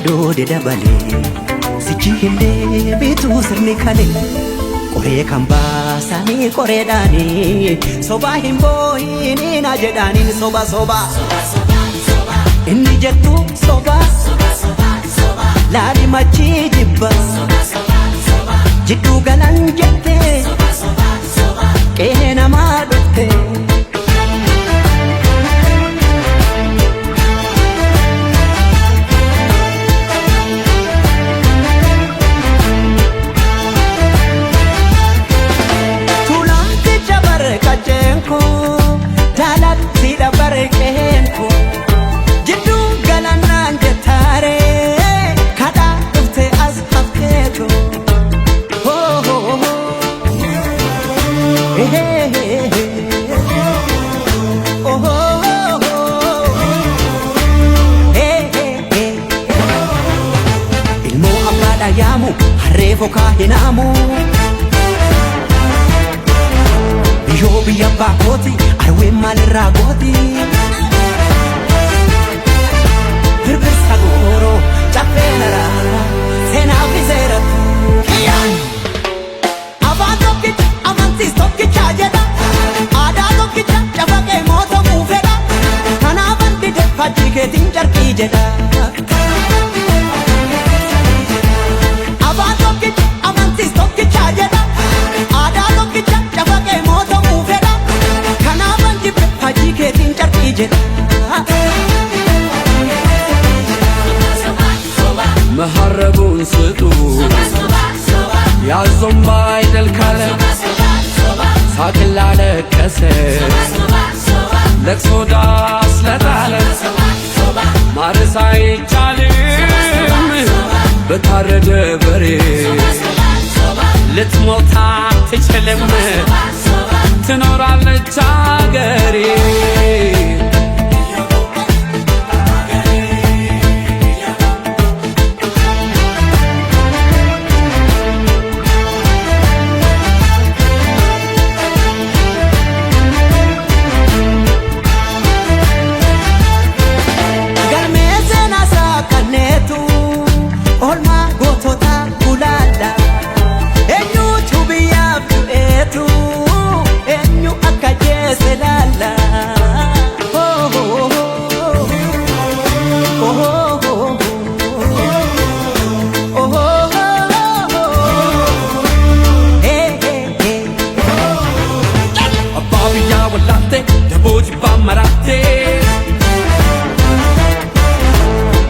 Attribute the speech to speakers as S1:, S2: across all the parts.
S1: doode dabale sichi hinde bitu sirni kale Kore kan baasani kore dani soba himboini na jedani soba soba inni jettu soba lali machi jibba jiddu galan jette kena madutte Yamu harreefo kaahinamu Biyyoo biyya baakooti arween maalirraa gooti Birbirsa gooroo caffee naraara seenaa fi seeratu Afaan tokkicha amantiis tokkicha jedha Aadaa tokkicha cafaqee mootamuu fedha Kanaafan dide faajjii keetiin carqii jedha
S2: መሐረቡን ስጡ ያዞም ባይደል ካለ ሳቅላ ለቀሰ ለቅሶ ዳስ ለጣለ ማረስ አይቻልም በታረደ በሬ ልትሞት አትችልም ትኖራለች አገሬ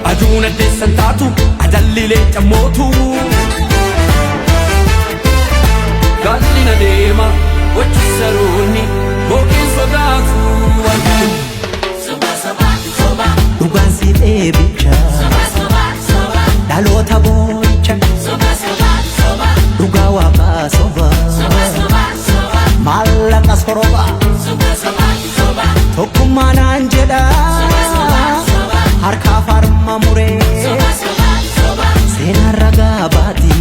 S2: Aduna de santatu adallile chamotu Gallina dema wachisaruni bokin sodatu
S1: Soba soba soba Dhugaan si dheebicha Soba soba dhaloota boo'icha Soba soba soba dhugaa waaqaa soba Soba maallaqa soroba Soba soba soba tokkummaadhaan jedha harka farma muree seenaan ragaa baati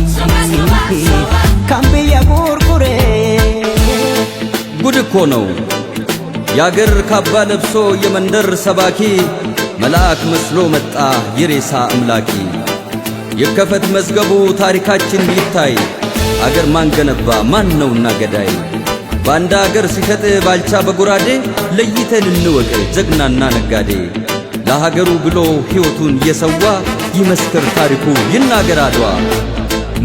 S1: kan biyya gurguree
S3: ጉድ እኮ ነው ያገር ካባ ለብሶ የመንደር ሰባኪ መልአክ መስሎ መጣ የሬሳ አምላኪ የከፈት መዝገቡ ታሪካችን ይታይ አገር ማን ገነባ ማን ነውና ገዳይ ባንዳ አገር ሲሸጥ ባልቻ በጉራዴ ለይተን እንወቅ ጀግናና ነጋዴ ለሀገሩ ብሎ ሕይወቱን የሰዋ ይመስክር ታሪኩ ይናገር አድዋ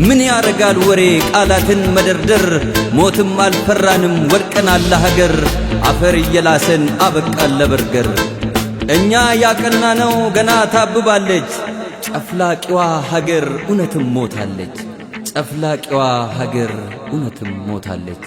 S3: ምን ያረጋል ወሬ ቃላትን መደርደር ሞትም አልፈራንም ወድቀናል ለሀገር አፈር እየላሰን አበቃን ለበርገር እኛ ያቀናነው ገና ታብባለች ጨፍላቂዋ ሀገር እውነትም ሞታለች ጨፍላቂዋ ሀገር እውነትም ሞታለች